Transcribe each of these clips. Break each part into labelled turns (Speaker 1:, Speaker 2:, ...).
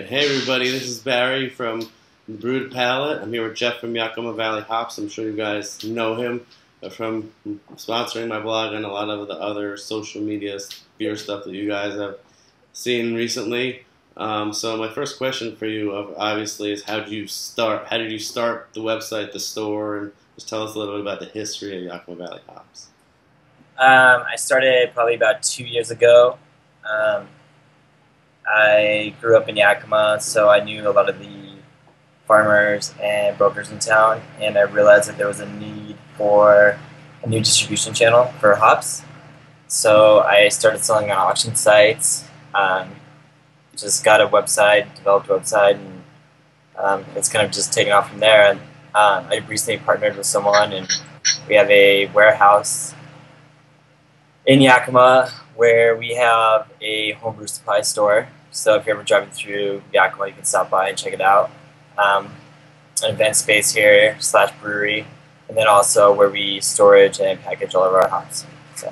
Speaker 1: Hey everybody, this is Barry from Brewed Palate. I'm here with Jeff from Yakima Valley Hops. I'm sure you guys know him from sponsoring my blog and a lot of the other social media beer stuff that you guys have seen recently. So my first question for you, obviously, is how did you start? How did you start the website, the store, and just tell us a little bit about the history of Yakima Valley Hops.
Speaker 2: I started probably about 2 years ago. I grew up in Yakima, so I knew a lot of the farmers and brokers in town, and I realized that there was a need for a new distribution channel for hops. So I started selling on auction sites, just got a website, developed a website, and it's kind of just taken off from there. And I recently partnered with someone, and we have a warehouse in Yakima where we have a homebrew supply store. So if you're ever driving through Yakima, you can stop by and check it out. An event space here / brewery, and then also where we storage and package all of our hops. So,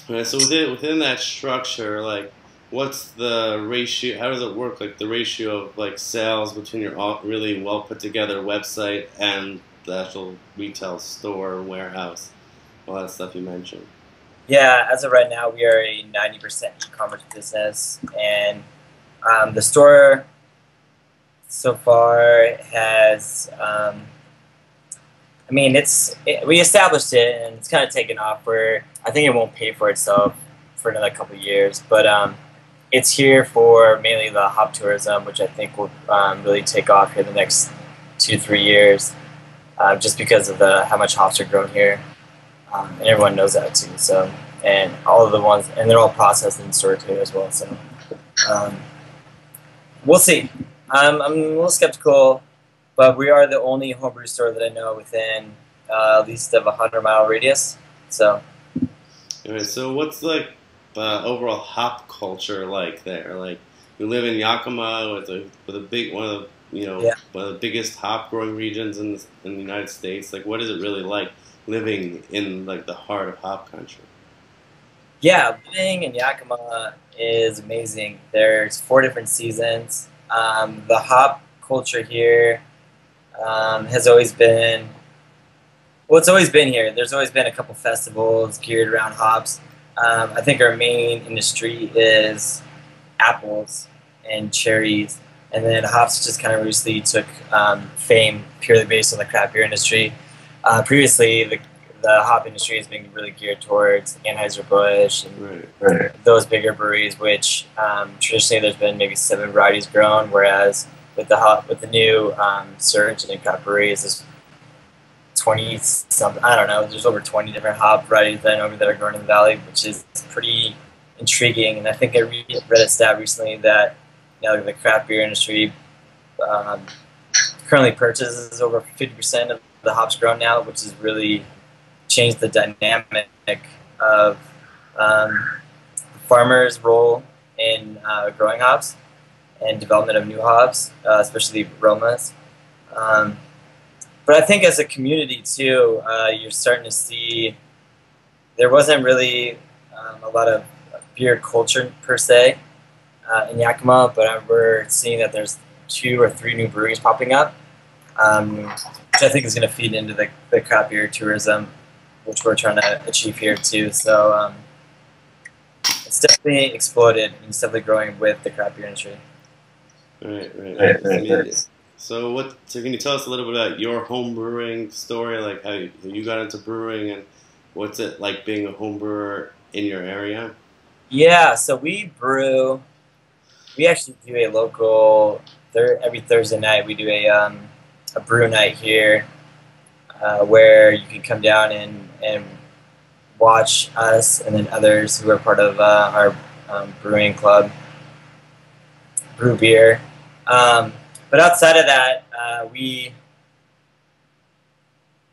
Speaker 1: Alright, so within that structure, like, what's the ratio? How does it work? Like the ratio of like sales between your really well put together website and the actual retail store, warehouse, all that stuff you mentioned.
Speaker 2: yeah, as of right now, we are a 90% e-commerce business, and the store so far has, we established it, and it's kind of taken off where I think it won't pay for itself for another couple of years, but it's here for mainly the hop tourism, which I think will really take off here the next 2-3 years, just because of how much hops are grown here. And everyone knows that too. So, and all of the ones, and they're all processed and stored here as well. So, we'll see. I'm a little skeptical, but we are the only homebrew store that I know within at least of a 100-mile radius. So,
Speaker 1: Alright, so what's like overall hop culture like there? Like, we live in Yakima with a big one of the biggest hop growing regions in the United States. Like, what is it really like living in like the heart of hop country?
Speaker 2: Yeah, living in Yakima is amazing. There's 4 different seasons. The hop culture here has always been, well, it's always been here. There's always been a couple festivals geared around hops. I think our main industry is apples and cherries, and then hops just kind of recently took fame purely based on the craft beer industry. Previously, the hop industry has been really geared towards Anheuser-Busch and those bigger breweries, which traditionally there's been maybe 7 varieties grown, whereas with the new surge in craft breweries, there's 20 something. I don't know. There's over 20 different hop varieties that I know that are grown in the valley, which is pretty intriguing. And I think I read a stat recently that the craft beer industry currently purchases over 50% of the hops grown now, which has really changed the dynamic of farmers' role in growing hops and development of new hops, especially aromas. But I think as a community too, you're starting to see there wasn't really a lot of beer culture per se in Yakima, but we're seeing that there's 2 or 3 new breweries popping up, which I think is going to feed into the craft beer tourism, which we're trying to achieve here too. So it's definitely exploded, and it's definitely growing with the craft beer industry.
Speaker 1: Right. So can you tell us a little bit about your home brewing story, like how you got into brewing, and what's it like being a home brewer in your area?
Speaker 2: Yeah, so we actually do a local, every Thursday night we do a brew night here, where you can come down and watch us and then others who are part of our brewing club brew beer. But outside of that, we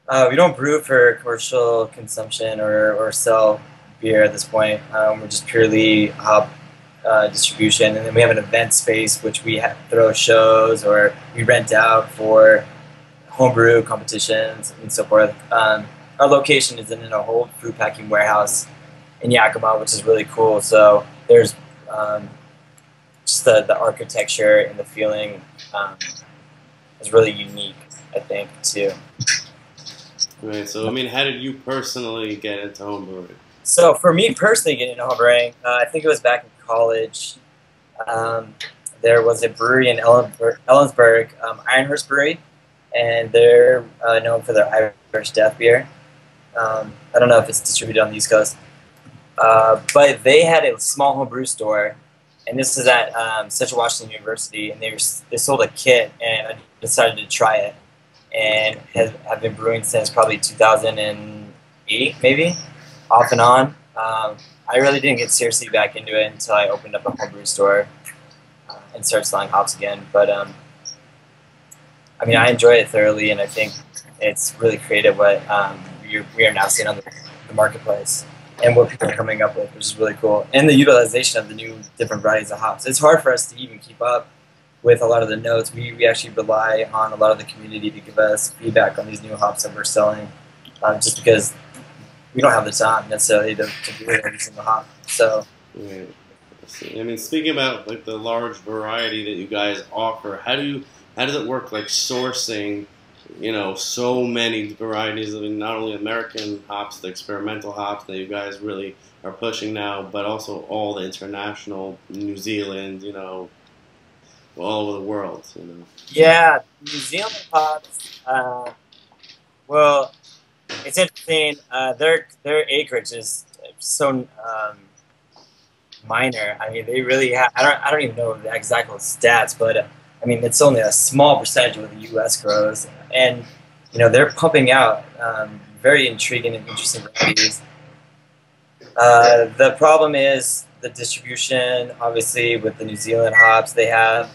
Speaker 2: don't brew for commercial consumption or sell beer at this point. We're just purely hop distribution, and then we have an event space which we throw shows or we rent out for homebrew competitions and so forth. Our location is in an old food packing warehouse in Yakima, which is really cool. So there's just just the architecture and the feeling is really unique, I think, too.
Speaker 1: Right. So, I mean, how did you personally get into homebrewing?
Speaker 2: So for me personally, getting into homebrewing, I think it was back in college. Um, there was a brewery in Ellensburg, Ironhurst Brewery, and they're known for their Irish Death beer. I don't know if it's distributed on the East Coast, but they had a small home brew store, and this is at Central Washington University, and they sold a kit, and I decided to try it, and have been brewing since probably 2008, maybe, off and on. I really didn't get seriously back into it until I opened up a home brew store and started selling hops again. But I mean, I enjoy it thoroughly, and I think it's really creative what we are now seeing on the marketplace and what people are coming up with, which is really cool. And the utilization of the new different varieties of hops. It's hard for us to even keep up with a lot of the notes. We actually rely on a lot of the community to give us feedback on these new hops that we're selling, just because we don't have the time necessarily to brew every single hop. So.
Speaker 1: Right. I mean, speaking about like the large variety that you guys offer, how does it work? Like sourcing, so many varieties of not only American hops, the experimental hops that you guys really are pushing now, but also all the international, New Zealand, all over the world.
Speaker 2: Yeah, New Zealand hops. Well, it's interesting. Their acreage is so minor. I mean, they really have, I don't even know the exact stats, but I mean, it's only a small percentage of what the U.S. grows, and they're pumping out very intriguing and interesting varieties. The problem is the distribution. Obviously, with the New Zealand hops, they have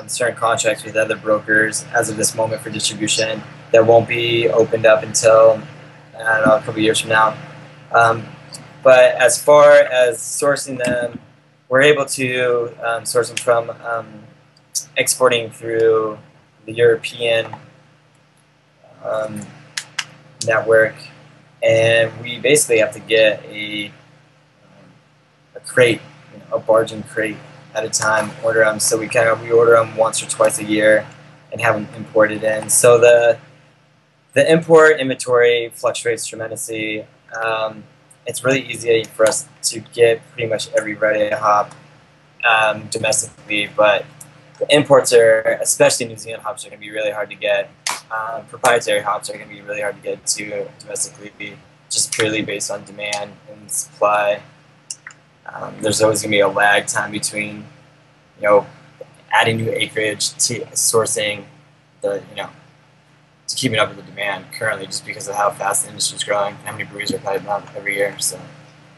Speaker 2: certain contracts with other brokers as of this moment for distribution that won't be opened up until, I don't know, a couple of years from now. But as far as sourcing them, we're able to source them from exporting through the European network, and we basically have to get a crate, a bargain crate at a time, order them. So we order them once or twice a year and have them imported in. So the import inventory fluctuates tremendously. It's really easy for us to get pretty much every variety of hop domestically, but the imports are, especially New Zealand hops, are going to be really hard to get. Proprietary hops are going to be really hard to get to domestically, just purely based on demand and supply. There's always going to be a lag time between, adding new acreage to sourcing to keeping up with the demand currently, just because of how fast the industry is growing, how many breweries are piping up every year. So,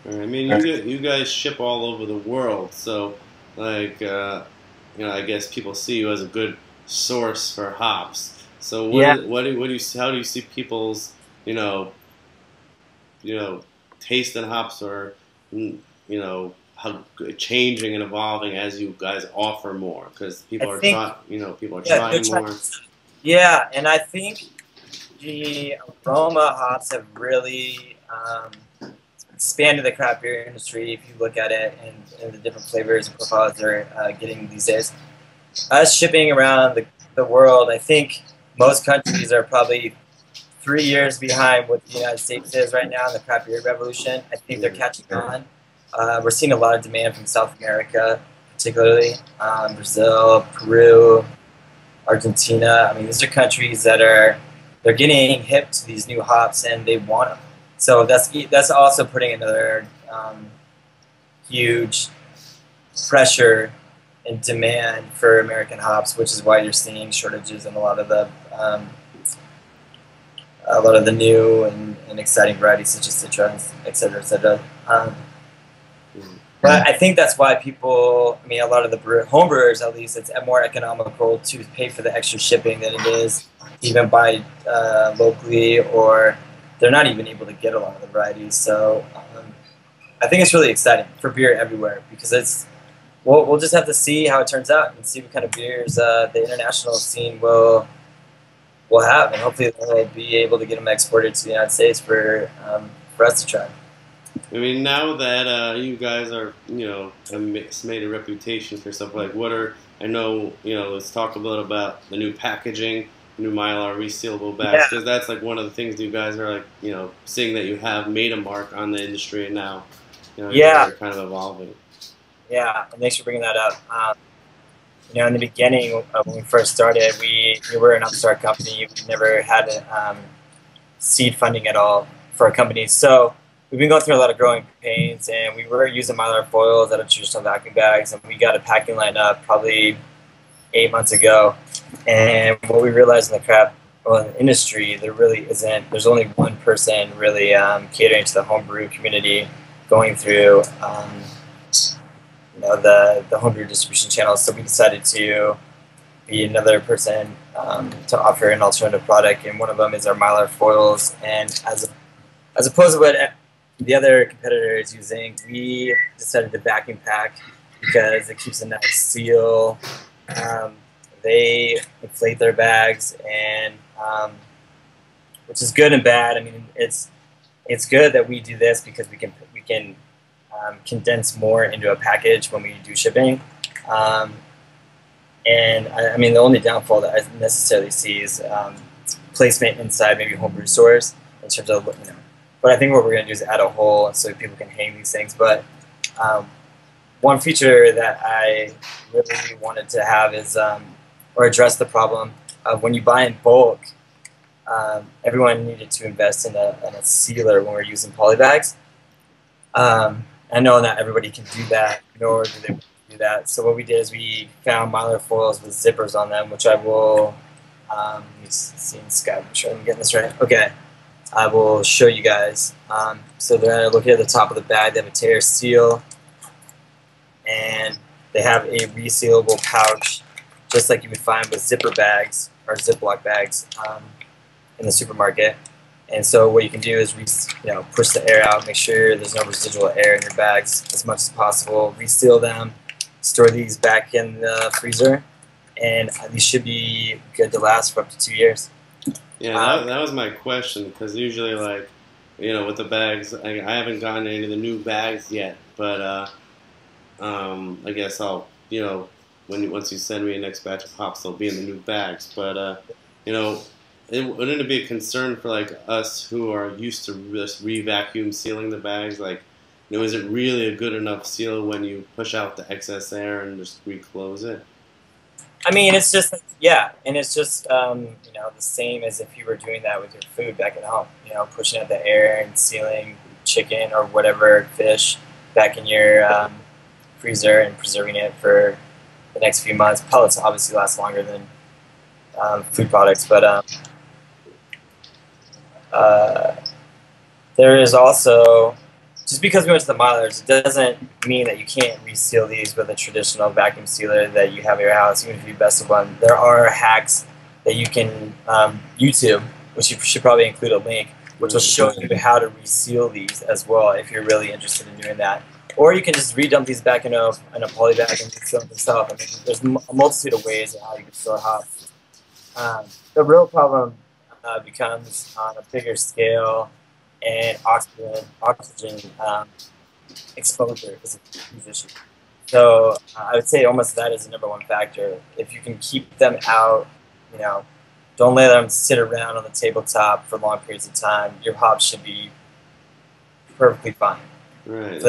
Speaker 1: I mean, you guys ship all over the world, so like, I guess people see you as a good source for hops. So how do you see people's taste in hops, or how changing and evolving as you guys offer more, because people are trying more.
Speaker 2: Yeah, and I think the aroma hops have really expanded the craft beer industry. If you look at it and the different flavors and profiles they're getting these days, us shipping around the world, I think most countries are probably 3 years behind what the United States is right now in the craft beer revolution. I think they're catching on. We're seeing a lot of demand from South America, particularly Brazil, Peru, Argentina. I mean, these are countries that they're getting hip to these new hops, and they want them. So that's also putting another huge pressure and demand for American hops, which is why you're seeing shortages in a lot of the new and exciting varieties such as Citra, et cetera, et cetera. But I think that's why a lot of the home brewers, at least, it's more economical to pay for the extra shipping than it is even buy locally, or they're not even able to get a lot of the varieties. So I think it's really exciting for beer everywhere, because we'll just have to see how it turns out and see what kind of beers the international scene will have, and hopefully they'll be able to get them exported to the United States for us to try.
Speaker 1: I mean, now that you guys are, have made a reputation for stuff, like what are, I know, let's talk a little about the new packaging, new Mylar resealable bags,
Speaker 2: Yeah.
Speaker 1: because that's like one of the things you guys are like, seeing that you have made a mark on the industry, and now,
Speaker 2: Yeah.
Speaker 1: you're kind of evolving.
Speaker 2: Yeah, and thanks for bringing that up. In the beginning, when we first started, we were an upstart company. We never had seed funding at all for our company. So we've been going through a lot of growing pains, and we were using Mylar foils out of traditional vacuum bags, and we got a packing line up probably 8 months ago. And what we realized in the industry, there really isn't. There's only one person really catering to the homebrew community, going through the homebrew distribution channels. So we decided to be another person to offer an alternative product, and one of them is our Mylar foils. And as opposed to what the other competitor is using, we decided to vacuum pack because it keeps a nice seal. They inflate their bags, and which is good and bad. I mean, it's good that we do this because we can condense more into a package when we do shipping. And I mean, the only downfall that I necessarily see is placement inside maybe homebrew stores in terms of, But I think what we're going to do is add a hole so people can hang these things. But one feature that I really wanted to have is, or address the problem of when you buy in bulk, everyone needed to invest in a sealer when we're using poly bags. I know not everybody can do that, nor do they want to do that. So what we did is we found Mylar foils with zippers on them, which I will, let me see in Skype, I'm sure I'm getting this right. Okay, I will show you guys. So they're located at the top of the bag. They have a tear seal, and they have a resealable pouch, just like you would find with zipper bags or Ziploc bags in the supermarket. And so what you can do is push the air out, make sure there's no residual air in your bags as much as possible, reseal them, store these back in the freezer, and these should be good to last for up to 2 years.
Speaker 1: Yeah, that was my question, because usually, like, with the bags, I haven't gotten any of the new bags yet, but I guess I'll, once you send me a next batch of hops, they'll be in the new bags. But, wouldn't it be a concern for like us who are used to just re-vacuum sealing the bags? Like, is it really a good enough seal when you push out the excess air and just reclose it?
Speaker 2: I mean, it's just, yeah, and it's just the same as if you were doing that with your food back at home. Pushing out the air and sealing chicken or whatever fish back in your freezer and preserving it for the next few months. Pellets obviously last longer than food products, but there is also, just because we went to the Mylars, it doesn't mean that you can't reseal these with a traditional vacuum sealer that you have at your house, even if you best of one. There are hacks that you can YouTube, which you should probably include a link, which will show you how to reseal these as well if you're really interested in doing that. Or you can just redump these back in a poly bag and reseal them yourself. I mean, there's a multitude of ways of how you can store hops. The real problem becomes on a bigger scale, and oxygen exposure is a huge issue. So I would say almost that is the #1 factor. If you can keep them out, don't let them sit around on the tabletop for long periods of time, your hops should be perfectly fine.
Speaker 1: Right.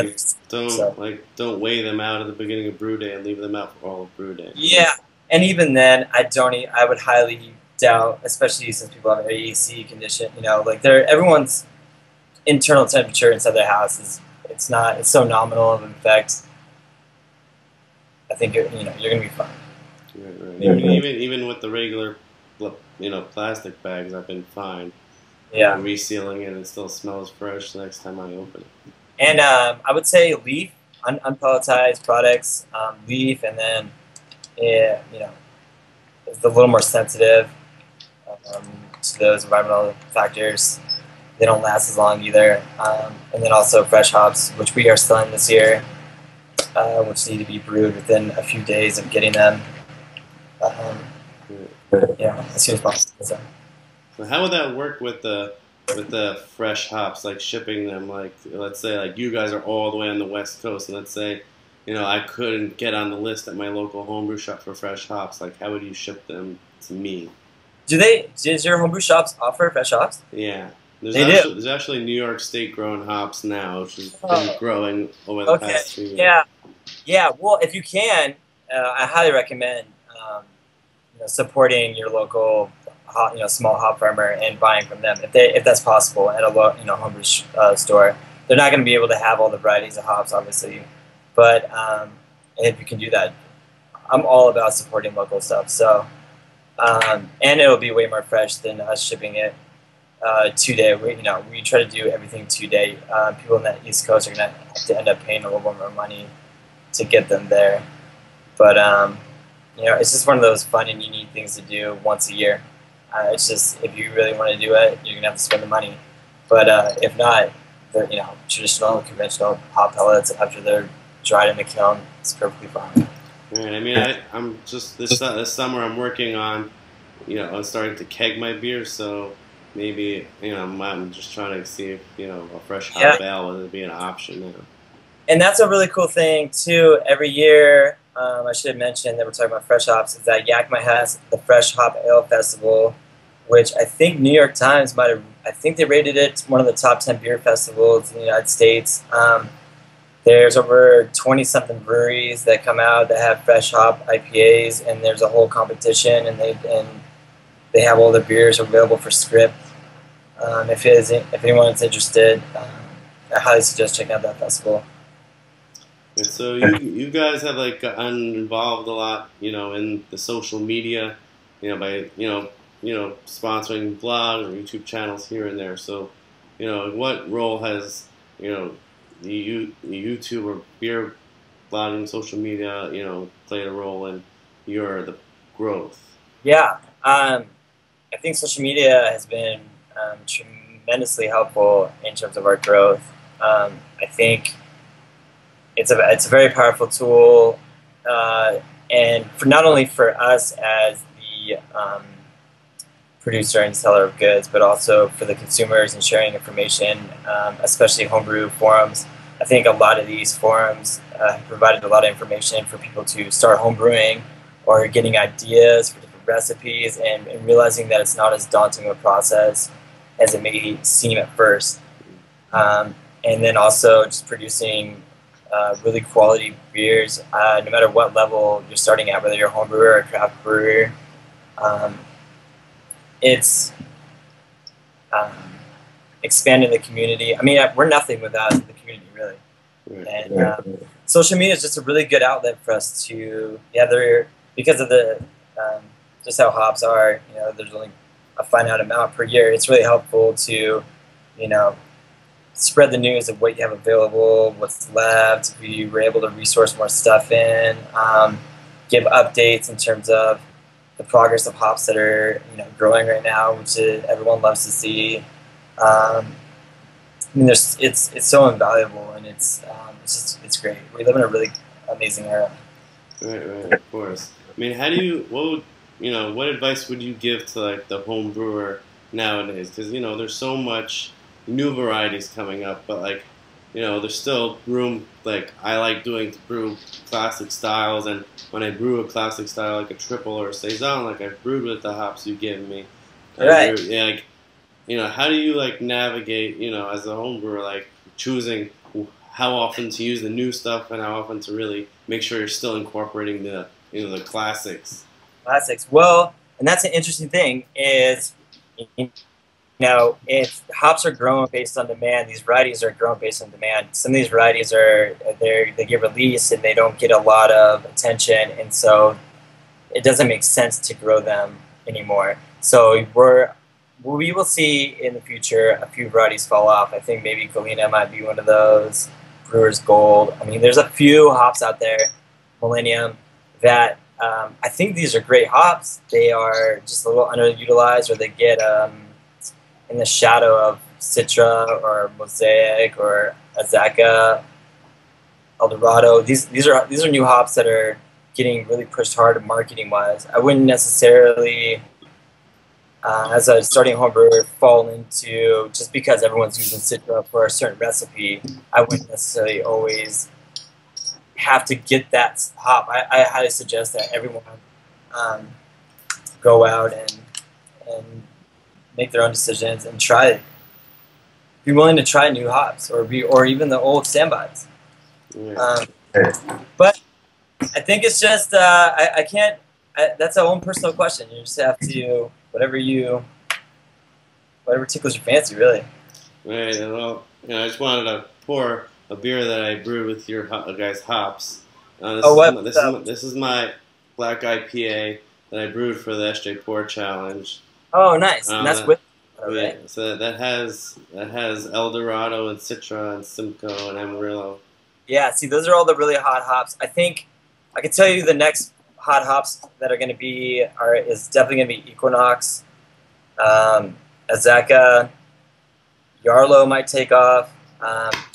Speaker 1: Don't weigh them out at the beginning of brew day and leave them out for all of brew day.
Speaker 2: Yeah, and even then, I would highly doubt, especially since people have an AC condition. Everyone's internal temperature inside their house it's so nominal of an effect. I think you're gonna be fine.
Speaker 1: Right. Even with the regular, plastic bags, I've been fine.
Speaker 2: Yeah.
Speaker 1: Resealing it, it still smells fresh the next time I open it.
Speaker 2: And I would say leaf, unpelletized products, leaf, and then it's a little more sensitive to those environmental factors. They don't last as long either. And then also fresh hops, which we are selling this year, which need to be brewed within a few days of getting them. As soon as possible.
Speaker 1: So how would that work with the with the fresh hops, like shipping them, like let's say like you guys are all the way on the West Coast, and let's say, I couldn't get on the list at my local homebrew shop for fresh hops. Like, how would you ship them to me?
Speaker 2: Does your homebrew shops offer fresh hops?
Speaker 1: Yeah,
Speaker 2: They do.
Speaker 1: there's actually New York State grown hops now, which has been
Speaker 2: Oh,
Speaker 1: growing over the
Speaker 2: okay.
Speaker 1: past few years.
Speaker 2: Yeah. Yeah. Well, if you can, I highly recommend supporting your local small hop farmer and buying from them if that's possible at a homebrew store. They're not going to be able to have all the varieties of hops, obviously, but if you can do that, I'm all about supporting local stuff. So and it'll be way more fresh than us shipping it 2 day. We try to do everything 2 day. People in the East Coast are going to have to end up paying a little bit more money to get them there, but it's just one of those fun and unique things to do once a year. It's just, if you really want to do it, you're gonna have to spend the money. But if not, the traditional, conventional hop pellets after they're dried in the kiln, it's perfectly fine.
Speaker 1: Right. I mean, I'm just this summer I'm working on, on starting to keg my beer. So maybe I'm just trying to see if a fresh hop ale would be an option now.
Speaker 2: And that's a really cool thing too. Every year, I should have mentioned that we're talking about fresh hops. Is that Yakima has the Fresh Hop Ale Festival, which I think New York Times might have. I think they rated it one of the top 10 beer festivals in the United States. There's over 20-something breweries that come out that have fresh hop IPAs, and there's a whole competition, and they have all their beers available for script. If anyone's interested, I highly suggest checking out that festival.
Speaker 1: And so you guys have like gotten involved a lot, in the social media, by sponsoring blogs or YouTube channels here and there. So, what role has the YouTube or beer blogging, social media, played a role in the growth?
Speaker 2: Yeah, I think social media has been tremendously helpful in terms of our growth. I think it's a very powerful tool, and for not only for us as the producer and seller of goods, but also for the consumers and sharing information, especially homebrew forums. I think a lot of these forums have provided a lot of information for people to start homebrewing or getting ideas for different recipes, and realizing that it's not as daunting a process as it may seem at first. And then also just producing really quality beers, no matter what level you're starting at, whether you're a home brewer or a craft brewer. It's expanding the community. I mean, we're nothing without the community, really. And social media is just a really good outlet for us to gather, because of the just how hops are. There's only a finite amount per year. It's really helpful to, spread the news of what you have available, what's left. We were able to resource more stuff in, give updates in terms of the progress of hops that are growing right now, which everyone loves to see. I mean, it's so invaluable, and it's great. We live in a really amazing era.
Speaker 1: Right, of course. I mean, what advice would you give to like the home brewer nowadays? Because there's so much new varieties coming up, but like there's still room. Like I like to brew classic styles, and when I brew a classic style like a triple or a saison, like I've brewed with the hops you give me.
Speaker 2: Right.
Speaker 1: How do you like navigate as a home brewer, like choosing how often to use the new stuff and how often to really make sure you're still incorporating the the classics?
Speaker 2: Well, and that's an interesting thing is, if hops are grown based on demand, these varieties are grown based on demand. Some of these varieties they get released and they don't get a lot of attention, and so it doesn't make sense to grow them anymore. So we will see in the future a few varieties fall off. I think maybe Galena might be one of those. Brewer's Gold. I mean, there's a few hops out there, Millennium, that I think these are great hops. They are just a little underutilized, or they get in the shadow of Citra or Mosaic or Azaka, Eldorado. These are new hops that are getting really pushed hard marketing wise. I wouldn't necessarily as a starting home brewer, fall into just because everyone's using Citra for a certain recipe, I wouldn't necessarily always have to get that hop. I highly suggest that everyone um, go out and make their own decisions and try it. Be willing to try new hops or even the old standbys. But I think it's just I can't. That's a own personal question. You just have to whatever tickles your fancy, really.
Speaker 1: Right. Well, I just wanted to pour a beer that I brewed with your guys' hops. This is my black IPA that I brewed for the SJ Pour Challenge.
Speaker 2: Oh, nice. And that's with.
Speaker 1: Okay. So that has El Dorado and Citra and Simcoe and Amarillo. Yeah,
Speaker 2: see, those are all the really hot hops. I think I can tell you the next hot hops that are going to be is definitely going to be Equinox, Azeka, Yarlow might take off.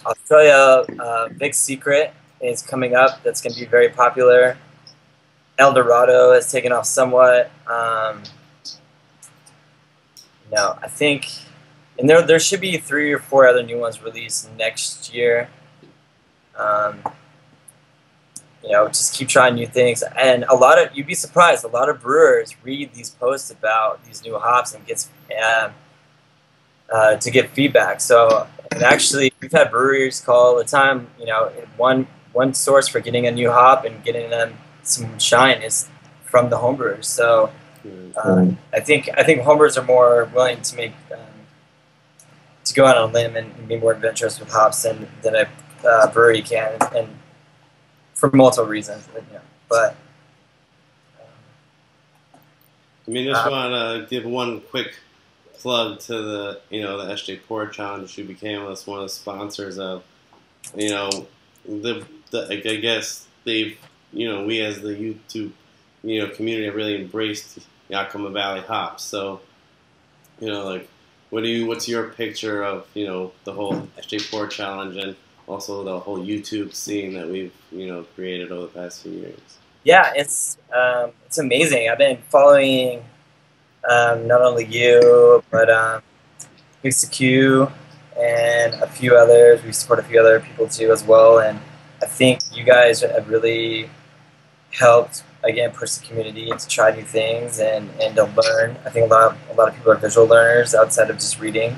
Speaker 2: Australia, Big Secret is coming up. That's going to be very popular. El Dorado has taken off somewhat. I think, and there should be 3 or 4 other new ones released next year. Just keep trying new things, and you'd be surprised. A lot of brewers read these posts about these new hops and to get feedback. So, and actually, we've had breweries call all the time. One source for getting a new hop and getting them some shine is from the homebrewers. So. I think homebrewers are more willing to to go out on a limb and be more adventurous with hops than a brewery can, and for multiple reasons. But
Speaker 1: just want to give one quick plug to the the SJ Pour Challenge. Who became one of the sponsors of I guess they've we as the YouTube community have really embraced Yakima Valley hops. So, what's your picture of the whole SJ Pour Challenge and also the whole YouTube scene that we've created over the past few years?
Speaker 2: Yeah, it's amazing. I've been following not only you but Lisa Q and a few others. We support a few other people too as well, and I think you guys have really helped push the community to try new things and to learn. I think a lot of people are visual learners outside of just reading.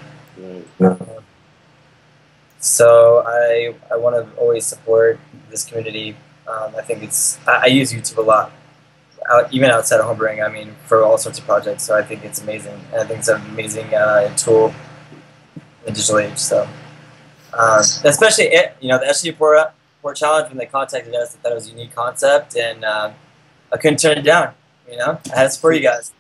Speaker 2: Right. So I want to always support this community. I think I use YouTube a lot, even outside of homebrewing. For all sorts of projects. So I think it's amazing. And I think it's an amazing tool in the digital age. So especially the SJ Pour Challenge, when they contacted us, I thought it was a unique concept, and I couldn't turn it down. I had to support you guys.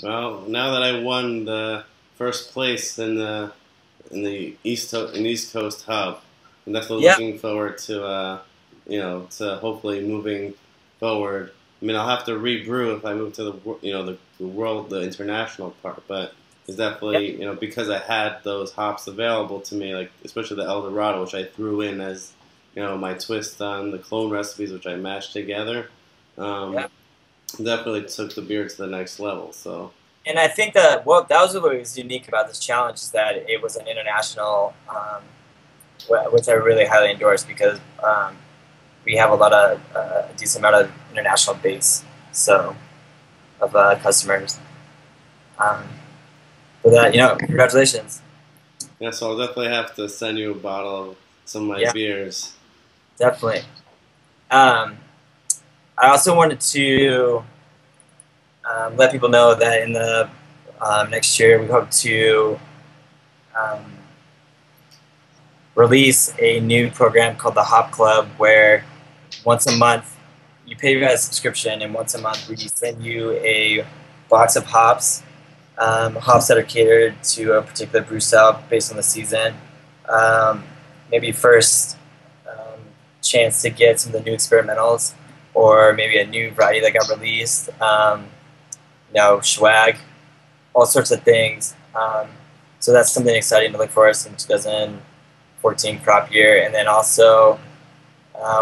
Speaker 1: Well, now that I won the first place in the East Coast Hub, I'm definitely looking forward to to hopefully moving forward. I'll have to rebrew if I move to the international part, but it's definitely because I had those hops available to me, like especially the El Dorado, which I threw in as my twist on the clone recipes, which I mashed together. Definitely took the beer to the next level. So, and
Speaker 2: I think that what was unique about this challenge is that it was an international, which I really highly endorse, because we have a decent amount of international base, of customers. For that, congratulations.
Speaker 1: Yeah, so I'll definitely have to send you a bottle of some of my beers.
Speaker 2: Definitely. I also wanted to let people know that in the next year we hope to release a new program called the Hop Club, where once a month you pay a subscription, and once a month we send you a box of hops, hops that are catered to a particular brew style based on the season. Maybe first chance to get some of the new experimentals, or maybe a new variety that got released, swag, all sorts of things. So that's something exciting to look for us in 2014 crop year. And then also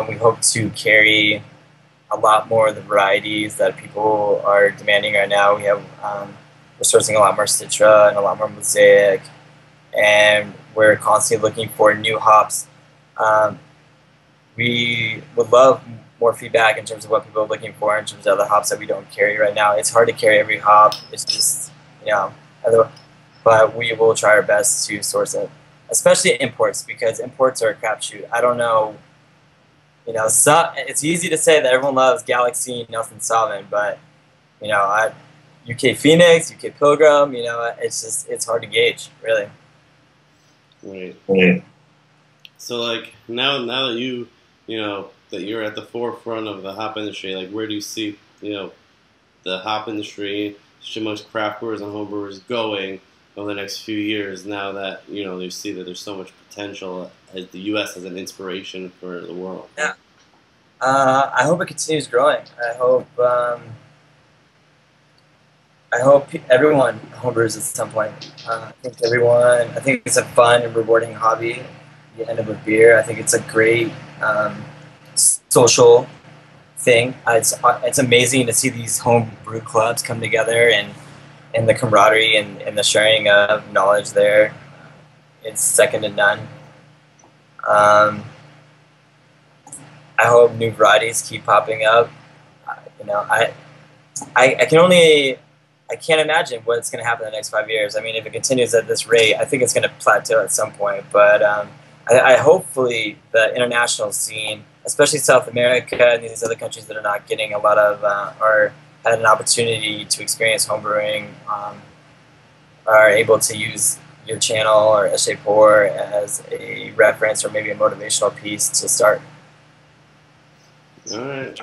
Speaker 2: we hope to carry a lot more of the varieties that people are demanding right now. We have we're sourcing a lot more Citra and a lot more Mosaic, and we're constantly looking for new hops. Um, we would love more feedback in terms of what people are looking for in terms of the hops that we don't carry right now. It's hard to carry every hop. It's just, you know, but we will try our best to source it, especially imports, because imports are a crapshoot. I don't know, it's easy to say that everyone loves Galaxy, Nelson Sauvin, but, UK Phoenix, UK Pilgrim, it's hard to gauge, really.
Speaker 1: Right.
Speaker 2: Yeah.
Speaker 1: So like now that that you're at the forefront of the hop industry, like where do you see the hop industry, most craft brewers and home brewers going over the next few years? Now that they see that there's so much potential as the U.S. as an inspiration for the world.
Speaker 2: Yeah. I hope it continues growing. I hope everyone homebrews at some point. I think it's a fun and rewarding hobby. You end up with beer. I think it's a great social thing. It's amazing to see these home brew clubs come together and the camaraderie and the sharing of knowledge there. It's second to none. I hope new varieties keep popping up. I can't imagine what's going to happen in the next 5 years. I mean, if it continues at this rate, I think it's going to plateau at some point. But I hopefully the international scene, especially South America and these other countries that are not getting a lot of or had an opportunity to experience homebrewing, are able to use your channel or Eshepor as a reference or maybe a motivational piece to start.
Speaker 1: All right.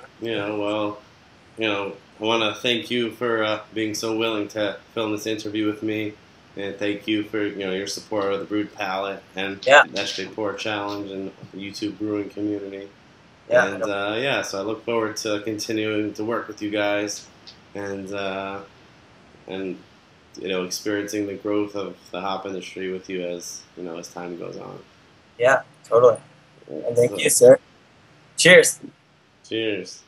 Speaker 1: I want to thank you for being so willing to film this interview with me, and thank you for your support of the Brewed Palate and the Eshepor Challenge and the YouTube brewing community.
Speaker 2: Yeah.
Speaker 1: And so I look forward to continuing to work with you guys, and experiencing the growth of the hop industry with you as as time goes on.
Speaker 2: Yeah, totally. And thank you, sir. Cheers.
Speaker 1: Cheers.